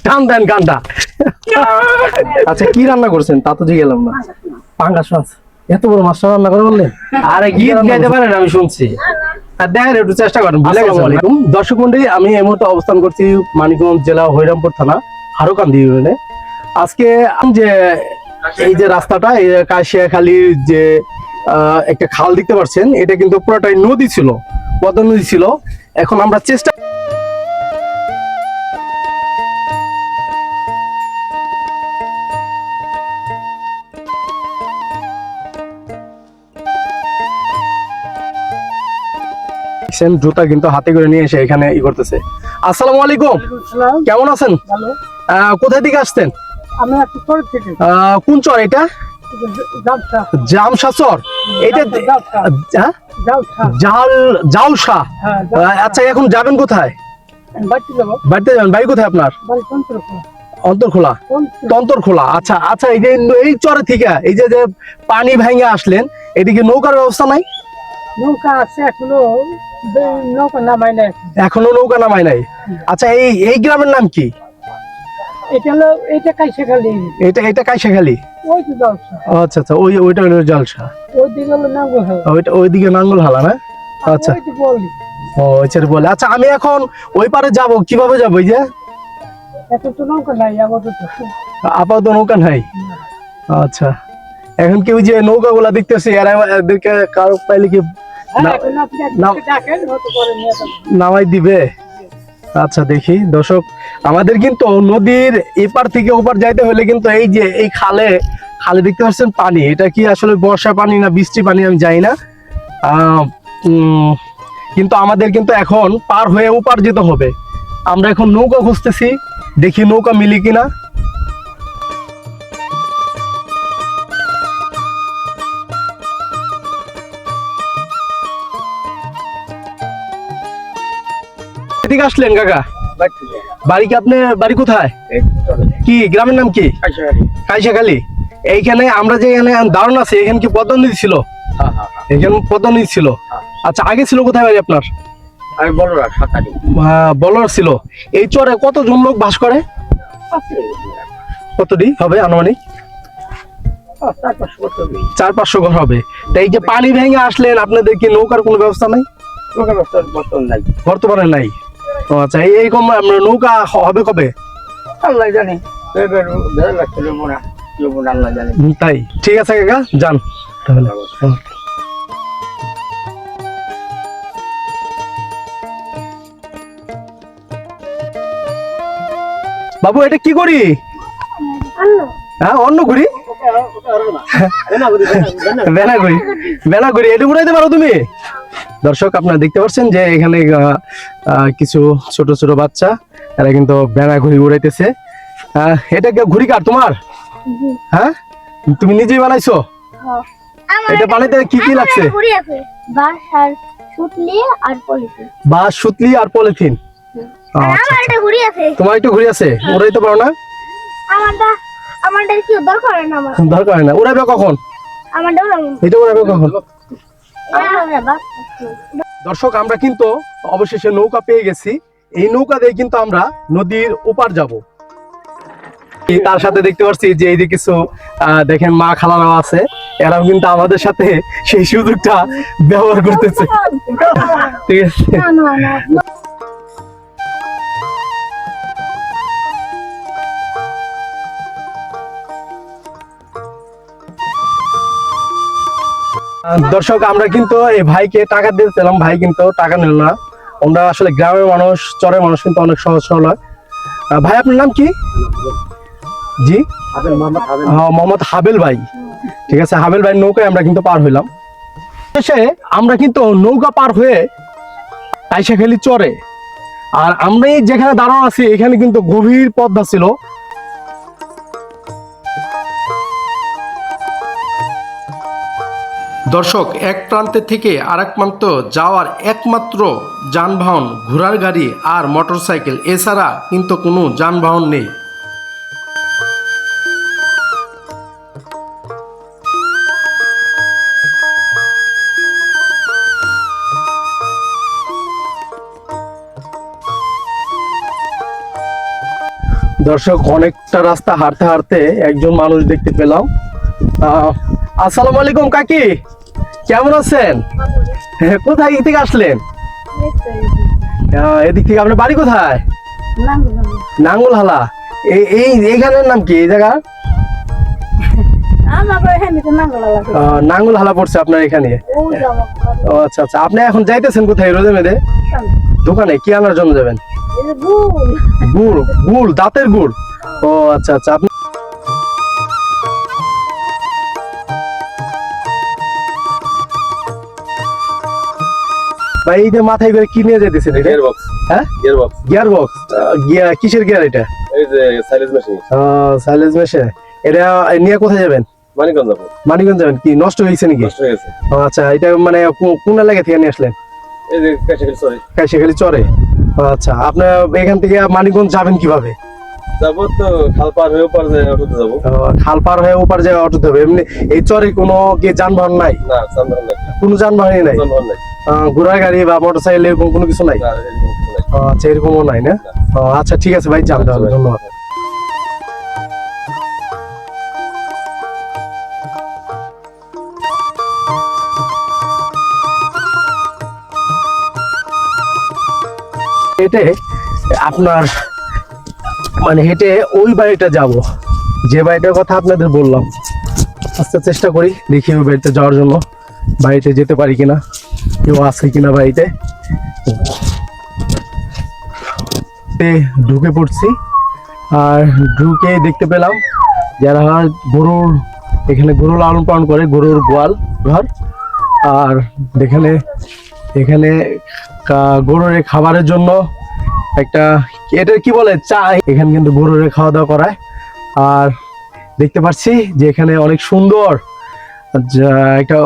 টান দেন গানটা। আচ্ছা কি রান্না করছেন তা তো গেলাম না। পাঙ্গাস মাছ, এত বড় মাছটা রান্না করে বললেন? আরে গীত গাইতে পারেন আমি শুনছি। আর দেখেন একটু চেষ্টা করেন। আসসালামু আলাইকুম দর্শক মন্ডলী, আমি এই মুহূর্তে অবস্থান করছি মানিকগঞ্জ জেলা হরিরামপুর থানা হারোকান্দি ইউনিয়নে। আজকে যে এই যে রাস্তাটা, এই কাশিয়াখালীর যে একটা খাল দেখতে পাচ্ছেন, এটা কিন্তু পুরোটাই নদী ছিল, পদ্মা নদী ছিল। এখন আমরা চেষ্টা জুতা কিন্তু হাতে করে নিয়ে এসে এখানে ই করতেছে। আসসালামু আলাইকুম, কেমন আছেন? কোথায় দিকে আসতেন? আমি একটু চর থেকে। কোন চর এটা? জামশা চর। এটা জাউসা। আচ্ছা এখন যাবেন কোথায়? বাড়িতে যাবেন। বাড়ি কোথায় আপনার? অন্তরখোলা। তন্তরখোলা। আচ্ছা আচ্ছা, এই যে এই চরে থেকে এই যে পানি ভেঙে আসলেন, এদিকে নৌকার ব্যবস্থা নাই? নৌকা আছে, এখনো নৌকা নামাই নাই। এখনো নৌকা নামাই নাই। আচ্ছা এই গ্রামের নাম কি? এটা কাইশাখালী। এটা কাইশাখালী। ওই তো জালসা। আচ্ছা আচ্ছা, ওইটা হলো জালসা। ওইদিকে হলো নাঙ্গলহালা। ওইদিকে নাঙ্গলহালা না? আচ্ছা। ওই তো বলি। ও আচ্ছা বলে। আচ্ছা আমি এখন ওই পারে যাব, কিভাবে যাব? এই যে এখন তো নৌকা নাই আপাতত নৌকা নাই। আচ্ছা এখন কি ওই যে নৌকা গুলা দেখতেছি এদেরকে কারো পাইলে কি নামাই দিবে? আচ্ছা দেখি দর্শক, আমাদের কিন্তু নদীর এপার থেকে ওপার যাইতে হলে কিন্তু এই যে এই খালে দেখতে পাচ্ছেন পানি, এটা কি আসলে বর্ষা পানি না বৃষ্টি পানি আমি জানি না। কিন্তু আমাদের কিন্তু এখন পার হয়ে ওপার যেতে হবে। আমরা এখন নৌকা খুঁজতেছি, দেখি নৌকা মিলি কিনা। এদিকে আসলেন কাকা? বাড়ি কি আপনার? বাড়ি কোথায়? কি গ্রামের নাম কি? কাইশাখালী। এইখানে আমরা যে এখানে দারুণ আছে, এখানে কি পদ্মা নদী ছিল? এখানে পদ্মা নদী ছিল। আচ্ছা আগে ছিল কোথায় বাড়ি আপনার? বলর ছিল। এই চরে কতজন লোক বাস করে? কতটি হবে আনুমানিক? 400-500 ঘর হবে। তাই এই যে পানি ভেঙে আসলেন, আপনাদের কি নৌকার কোনো ব্যবস্থা নাই? বর্তমানে নাই। ও আচ্ছা, এইরকম নৌকা হবে কবে? আল্লাহ জানে। তাই ঠিক আছে কাকা, যান তাহলে। বাবু এটা কি করি? হ্যাঁ অন্য ঘুরি। বেনাগুড়ি এটা উড়াইতে পারো তুমি? দর্শক আপনারা দেখতে পাচ্ছেন যে এখানে কিছু ছোট ছোট বাচ্চা, এরা কিন্তু বেনাগুড়ি উড়াইতেছে। এটা ঘুড়ি কার তোমার? হ্যাঁ তুমি নিজেই বানাইছো? এটা বানাইতে কি কি লাগছে? বাঁশ, সুতলি আর পলিথিন। তোমার একটু ঘুড়ি আছে, উড়াইতে পারো না? দরকার হয় না। উড়াইবে কখন? এটা উড়াইবে কখন? দর্শক আমরা কিন্তু অবশেষে নৌকা পেয়ে গেছি। এই নৌকা দিয়ে কিন্তু আমরা নদীর ওপার যাব। তার সাথে দেখতে পাচ্ছি যে এই যে কিছু দেখেন মা খালারাও আছে, এরাও কিন্তু আমাদের সাথে সেই সুযোগটা ব্যবহার করতেছে। ঠিক আছে দর্শক, আমরা কিন্তু এই ভাইকে টাকা দিয়েছিলাম, ভাই কিন্তু টাকা নিল না। আমরা আসলে গ্রামের মানুষ, চরের মানুষ কিন্তু অনেক সহজ সরল হয়। ভাই আপনার নাম কি? জি মোহাম্মদ হাবেল ভাই। ঠিক আছে হাবেল ভাই, নৌকায় আমরা কিন্তু পার হইলাম। শেষে আমরা কিন্তু নৌকা পার হয়ে কাইশাখালী চরে, আর আমরা যেখানে দাঁড়ানো আছি এখানে কিন্তু গভীর পদ্মা ছিল। দর্শক এক প্রান্তে থেকে আরেক প্রান্ত যাওয়ার একমাত্র যানবাহন ঘোড়ার গাড়ি আর মোটরসাইকেল, এছাড়া কিন্তু কোনো যানবাহন নেই। দর্শক অনেকটা রাস্তা হাঁটতে হাঁটতে একজন মানুষ দেখতে পেলাম। আসসালামু আলাইকুম কাকি, কেমন আছেন? কোথায় থেকে আসলেন? এদিক থেকে। আপনার বাড়ি কোথায়? নাঙ্গলহালা। এইখানের নাম কি এই জায়গা? নাঙ্গলহালা পড়ছে আপনার এখানে। ও আচ্ছা আচ্ছা, আপনি এখন যাইতেছেন কোথায় রোদে মেদে? দোকানে কি আনার জন্য যাবেন? গুড়। গুড়, দাঁতের গুড়। ও আচ্ছা আচ্ছা। আপনি ভাই এই যে মাথায় করে কি নিয়ে যেতেছেন? এটা গিয়ার বক্স। হ্যাঁ, গিয়ার বক্স। গিয়ার কিসের গিয়ার এটা? এই যে সাইলেজ মেশিন। Silage machine. এটা নিয়ে কোথায় যাবেন? মানিকগঞ্জ যাব। মানিকগঞ্জ যাবেন? কি নষ্ট হয়েছে নাকি? নষ্ট হয়ে গেছে। ও আচ্ছা, এটা মানে কোন এলাকা থেকে নিয়ে আসলেন? এই যে কাশিখালী সরি। কাশিখালী চরে। ও আচ্ছা, আপনার এখান থেকে মানিকগঞ্জ যাবেন কিভাবে? যাবো তো খাল পার হয়ে ওপার যে অটোতে যাবো। খাল পার হয়ে ওপার যায় অটো হবে? এমনি এই চরে কোনো কি যানবাহন নাই? না যানবাহন নাই। কোনো যানবাহনই নাই? যানবাহন নাই। ঘোড়া গাড়ি বা মোটরসাইকেল এরকম কোনো কিছু নাই? না, এরকম কিছু নাই। আচ্ছা, এরকমও নাই না? আচ্ছা ঠিক আছে ভাই, জানতে হবে, ধন্যবাদ। হেঁটে আপনার মানে হেঁটে ওই বাড়িটা যাব, যে বাড়িটার কথা আপনাদের বললাম। আস্তে চেষ্টা করি, দেখি ওই বাড়িতে যাওয়ার জন্য। বাড়িতে যেতে পারি কিনা, কেউ আছে কিনা বাড়িতে। ঢুকে পড়ছি, আর ঢুকে দেখতে পেলাম যারা গরুর, এখানে গরু লালন পালন করে, গরুর গোয়াল ঘর। আর এখানে গরুর খাবারের জন্য একটা, এটা কি বলে, চা। এখানে কিন্তু গরুর খাওয়া দাওয়া করায়। আর দেখতে পাচ্ছি যে এখানে অনেক সুন্দর একটা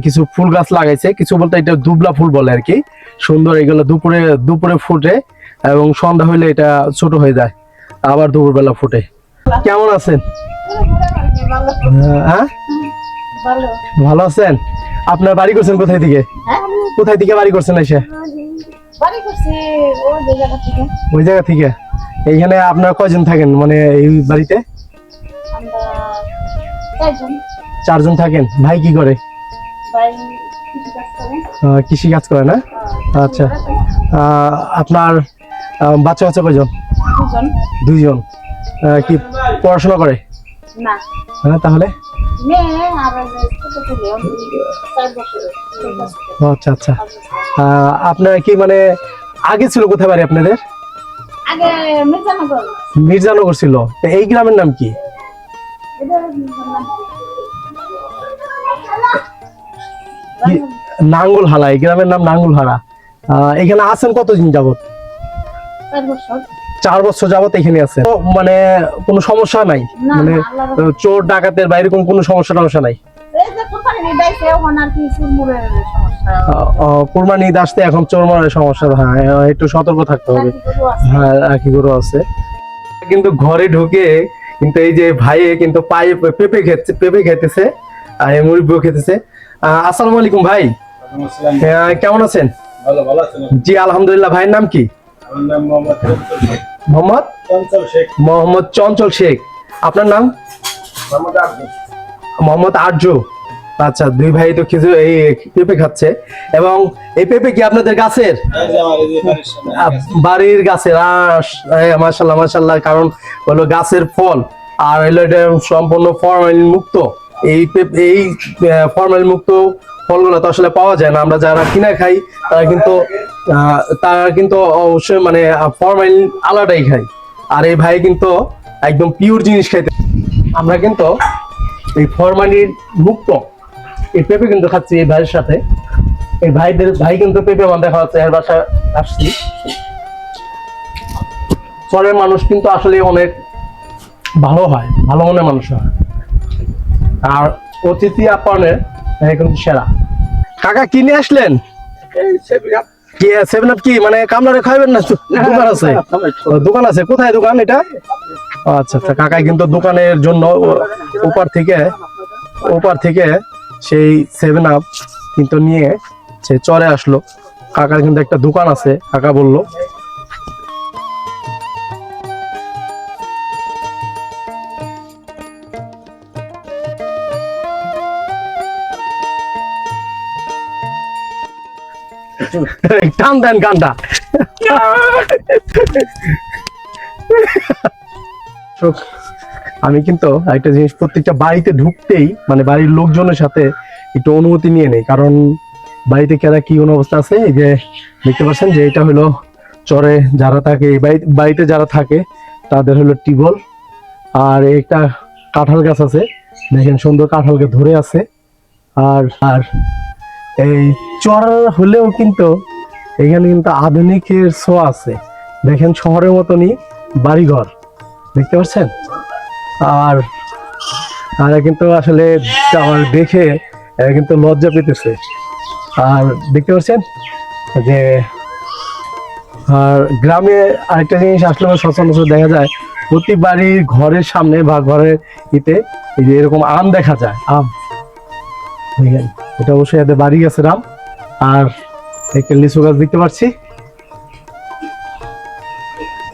কিছু ফুল গাছ লাগাইছে, কিছু বলতে এটা দুবলা ফুল বলে আর কি। সুন্দর, এগুলো দুপুরে ফুটে এবং সন্ধ্যা হইলে এটা ছোট হয়ে যায়, আবার দুপুরবেলা ফুটে। কেমন আছেন? হ্যাঁ, ভালো আছেন? আপনার বাড়ি করছেন কোথায় থেকে? কোথায় থেকে বাড়ি করছেন এসে? ওই জায়গা থেকে। এইখানে আপনার কয়জন থাকেন মানে এই বাড়িতে? 4জন থাকেন। ভাই কি করে? কৃষি কাজ করে না? আচ্ছা। আপনার বাচ্চা কাচ্চা কয়জন? 2জন। কি পড়াশোনা করে? হ্যাঁ, তাহলে আচ্ছা আচ্ছা। আপনার কি মানে আগে ছিল কোথায় বাড়ি আপনাদের? মির্জানগর ছিল। এই গ্রামের নাম কি? নাঙ্গলহালা। এই গ্রামের নাম নাঙ্গলহালা। এখানে আছেন কতদিন যাবত? 4 বছর যাবত এখানে আছে। মানে কোনো সমস্যা নাই? মানে চোর ডাকাতের বা এরকম কোনো সমস্যা নাই? কুরবানি ঈদ আসতে এখন চোর মারের সমস্যা। হ্যাঁ, একটু সতর্ক থাকতে হবে। হ্যাঁ, আখি গরু আছে। কিন্তু ঘরে ঢুকে কিন্তু এই যে ভাইয়ে কিন্তু পায়ে পেঁপে খেতেছে, আর মুরব্বিও খেতেছে। আসসালামু আলাইকুম ভাই, কেমন আছেন? ভালো ভালো আছেন? জি আলহামদুলিল্লাহ। ভাইয়ের নাম কি? আমার নাম মোহাম্মদ মোহাম্মদ চঞ্চল শেখ। আপনার নাম? মোহাম্মদ আরজু। আচ্ছা, দুই ভাই তো খেজুর এই পেঁপে খাচ্ছে। এবং এই পেঁপে কি আপনাদের গাছের? বাড়ির গাছের? মাশাআল্লাহ মাশাআল্লাহ। কারণ হলো গাছের ফল, আর হলো এটা সম্পূর্ণ ফরমালিন মুক্ত। এই ফরমালিন মুক্ত ফলগুলো তো আসলে পাওয়া যায় না। আমরা যারা কিনে খাই তারা কিন্তু অবশ্যই মানে ফরমালিন আলাদাই খাই। আর এই ভাই কিন্তু একদম পিওর জিনিস খাইতে। আমরা কিন্তু এই ফরমালিন মুক্ত এই পেঁপে কিন্তু খাচ্ছি এই ভাইয়ের সাথে। এই ভাই কিন্তু পেঁপে আমার দেখা যাচ্ছে এর বাসায় আসছি। চরের মানুষ কিন্তু আসলে অনেক ভালো হয়, ভালো মনের মানুষ হয়। আর অতিথি আপ্যায়নের কিন্তু সেরা। কাকা কিনে আসলেন? সেভেন আপ কি মানে কামলারে খাইবেন না? দোকান আছে? দোকান আছে। কোথায় দোকান এটা? আচ্ছা আচ্ছা। কাকাই কিন্তু দোকানের জন্য ওপার থেকে সেই 7 আপ কিন্তু নিয়ে সে চরে আসলো। কাকার কিন্তু একটা দোকান আছে, কাকা বললো। টান দেন গানটা। আমি কিন্তু একটা জিনিস প্রত্যেকটা বাড়িতে ঢুকতেই মানে বাড়ির লোকজনের সাথে একটু অনুমতি নিয়ে নেই, কারণ বাড়িতে কেরা কি কোন অবস্থা আছে। এই যে দেখতে পাচ্ছেন যে এটা হলো চরে যারা থাকে, এই বাড়িতে যারা থাকে তাদের হলো টিউবওয়েল। আর একটা কাঁঠাল গাছ আছে, দেখেন সুন্দর কাঁঠাল গাছ ধরে আছে। আর আর এই চর হলেও কিন্তু এখানে কিন্তু আধুনিকের ছোঁয়া আছে। দেখেন শহরের মতনই বাড়িঘর, দেখতে পাচ্ছেন। আর আর কিন্তু আসলে আমার দেখে এরা কিন্তু লজ্জা পেতেছে। আর দেখতে পাচ্ছেন যে আর গ্রামে আরেকটা জিনিস আসলে সচরাচর দেখা যায়, প্রতি বাড়ির ঘরের সামনে বা ঘরের ইতে এই যে এরকম আম দেখা যায়। আম দেখেন, এটা অবশ্যই এদের বাড়ি গেছে আম। আর একটা লিচু গাছ দেখতে পাচ্ছি।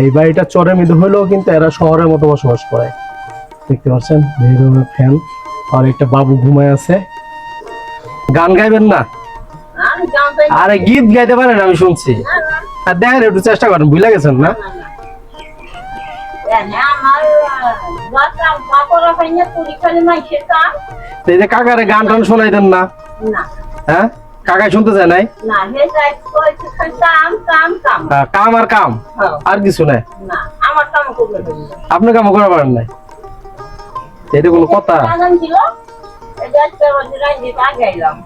এই বাড়িটা চরের মধ্যে হলেও কিন্তু এরা শহরের মতো বসবাস করে, দেখতে পাচ্ছেন। ফ্যান আর একটা বাবু ঘুমায় আছে। গান গাইবেন না? আরে গীত গাইতে পারেন, আমি শুনছি। আর দেখেন একটু চেষ্টা করেন, ভুলে গেছেন না? এই যে কাকারে গান টান শোনাইতেন না? হ্যাঁ, কাকাই শুনতে চায় নাই? কাম আর কাম, আর কিছু নাই। আপনি কাম করা পারেন নাই, এটা কোনো কথা?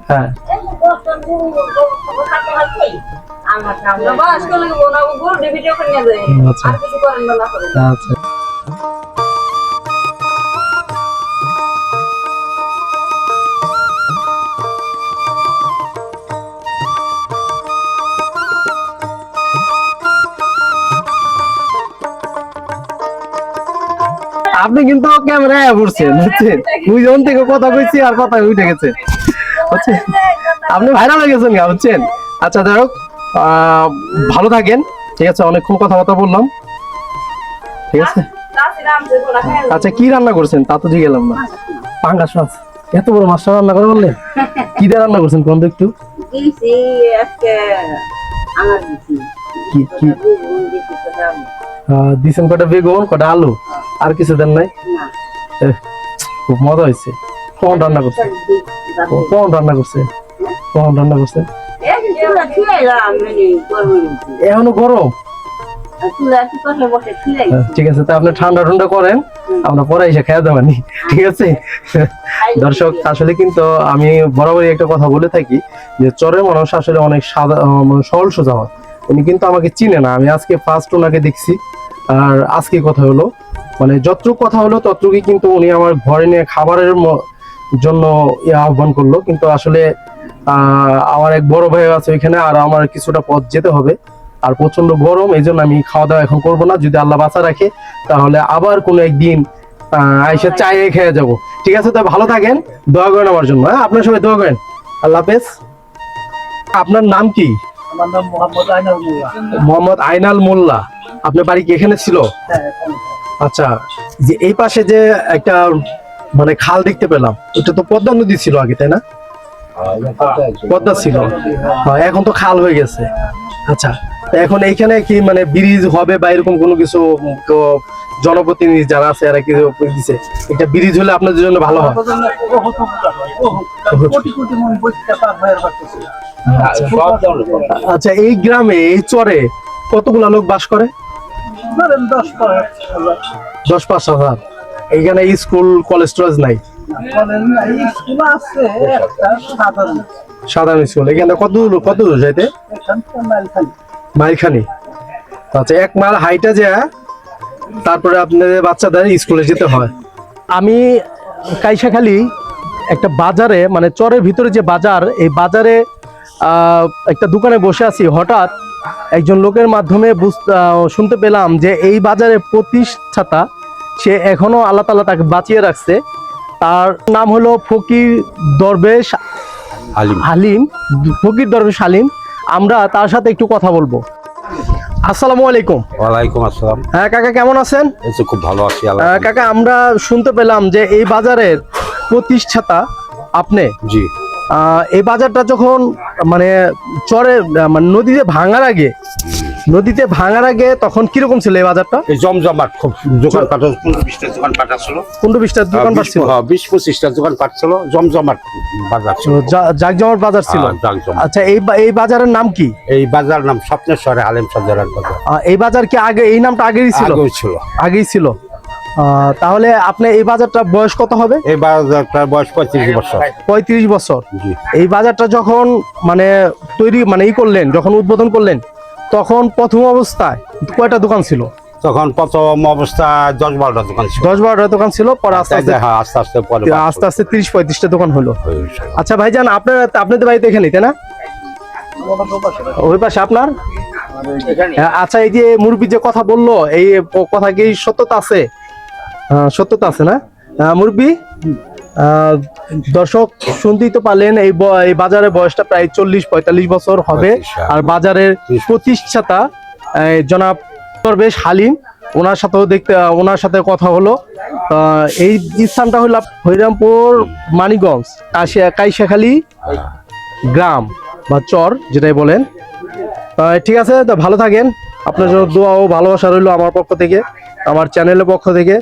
হ্যাঁ, আচ্ছা। আপনি কিন্তু ক্যামেরায় পড়ছেন, বুঝছেন? ওই যখন থেকে কথা কইছি আর কথা উঠে গেছে, বুঝছেন? আপনি ভাইরাল হয়ে গেছেন গা, বুঝছেন? আচ্ছা যাই হোক, ভালো থাকেন, ঠিক আছে? অনেকক্ষণ কথাবার্তা বললাম, ঠিক আছে? আচ্ছা, কি রান্না করছেন তা তো দিয়ে গেলাম না? পাঙ্গাস মাছ, এত বড় মাছটা রান্না করে বললেন? কি দিয়ে রান্না করছেন কোন একটু? দিছেন কটা বেগুন, কটা আলু, আর কিছু দেন নাই? খুব মজা হয়েছে। কখন রান্না করছে? কখন রান্না করছে? কখন রান্না করছে? এখনো গরম? ঠিক আছে, তা আপনি ঠান্ডা ঠান্ডা করেন, আমরা পরে এসে খেয়ে দেবানি, ঠিক আছে? দর্শক, আসলে কিন্তু আমি বরাবরই একটা কথা বলে থাকি যে চরের মানুষ আসলে অনেক সাদা, সরল সোজা হয়। উনি কিন্তু আমাকে চিনে না, আমি আজকে ফার্স্ট ওনাকে দেখছি। আর আজকে কথা হলো, মানে যতটুকু কথা হলো ততটুকুই কিন্তু উনি আমার ঘরে নিয়ে খাবারের জন্য আহ্বান করলো। কিন্তু আসলে আমার এক বড় ভাই আছে ওইখানে, আর আমার কিছুটা পথ যেতে হবে, আর প্রচন্ড গরম, এই জন্য আমি খাওয়া দাওয়া এখন করবো না। যদি আল্লাহ বাঁচা রাখে তাহলে আবার কোনো একদিন আইসা চায়ে খেয়ে যাবো, ঠিক আছে? তো ভালো থাকেন, দোয়া করেন আমার জন্য। হ্যাঁ, আপনার সবাই দোয়া করেন। আল্লাহ হাফেজ। আপনার নাম কি? আমার নাম মোহাম্মদ আইনাল মোল্লা। মোহাম্মদ আইনাল মোল্লা। আপনার বাড়ি কি এখানে ছিল? আচ্ছা, যে এই পাশে যে একটা মানে খাল দেখতে পেলাম, এটা তো পদ্মা নদী ছিল আগে, তাই না? পদ্মা ছিল, এখন তো খাল হয়ে গেছে। আচ্ছা, এখন এইখানে কি মানে ব্রিজ হবে বা এরকম কোনো কিছু জনপ্রতিনিধি যারা আছে এরা কিছু দিছে? একটা ব্রিজ হলে আপনাদের জন্য ভালো হয়। আচ্ছা, এই গ্রামে, এই চরে কতগুলা লোক বাস করে? 10-15,000। এইখানে স্কুল কলেজ টলেজ নাই? সাধারণ স্কুল। এখানে কত দূর যাইতে? মাইলখানি। আচ্ছা, 1 মাইল হাইটা যায়, তারপরে আপনাদের বাচ্চাদের স্কুলে যেতে হয়। আমি কাইসাখালী একটা বাজারে, মানে চরের ভিতরে যে বাজার, এই বাজারে একটা দোকানে বসে আছি। হঠাৎ একজন লোকের মাধ্যমে শুনতে পেলাম যে এই বাজারের প্রতিষ্ঠাতা, সে এখনো আল্লাহ তাআলা তাকে বাঁচিয়ে রাখছে। তার নাম হলো ফকির দরবেশ হালিম। ফকির দরবেশ হালিম। আমরা তার সাথে একটু কথা বলবো। আসসালামু আলাইকুম। ওয়ালাইকুম আসসালাম। হ্যাঁ কাকা, কেমন আছেন? এই তো খুব ভালো আছি। কাকা, আমরা শুনতে পেলাম যে এই বাজারের প্রতিষ্ঠাতা আপনি। জি। এই বাজারটা যখন মানে চরে মানে নদীতে ভাঙার আগে তখন কিরকম ছিল এই বাজারটা? এই জমজমাট খুব দোকানপাট 15-20টা দোকানপাট ছিল। 15-20টা দোকানপাট ছিল, 20-25টা দোকানপাট ছিল, জমজমাট বাজার ছিল, জাকজমট বাজার ছিল। জাকজমট। আচ্ছা, এই বাজারের নাম কি? এই বাজার নাম স্বপ্নেশ্বরে আলেম সর্দারের বাজার। এই বাজার কি আগে এই নামটা আগেই ছিল? আগেই ছিল। তাহলে আপনি এই বাজারটা বয়স কত হবে? এই বাজারটার বয়স 35 বছর। 35 বছর। জি। এই বাজারটা যখন মানে তৈরি মানে করলেন, যখন উদ্বোধন করলেন, তখন প্রথম অবস্থায় কয়টা দোকান ছিল? তখন প্রথম অবস্থায় 10-12টা দোকান ছিল। 10-12টা দোকান ছিল, পরে আস্তে আস্তে পরে আস্তে 30-35টা দোকান হলো। আচ্ছা ভাইজান, আপনাদের বাড়িতে এখানেই তাই না? ওই পাশে আপনার? আচ্ছা, এই যে মুরব্বি যে কথা বললো, এই কথা কি সত্যতা আছে? সত্যতা আছে না মুরব্বি? দর্শক শুনতেই তো পারলেন, এই বাজারের বয়সটা প্রায় 40-45 বছর হবে। আর বাজারের প্রতিষ্ঠাতা জনাব বেশ হালিম, ওনার সাথে কথা হলো। এই স্থানটা হলো হরিরামপুর মানিকগঞ্জ কাইশাখালী গ্রাম বা চর, যেটাই বলেন। ঠিক আছে, তো ভালো থাকেন। আপনার জন্য দোয়া ও ভালোবাসা রইলো আমার পক্ষ থেকে, আমার চ্যানেলের পক্ষ থেকে।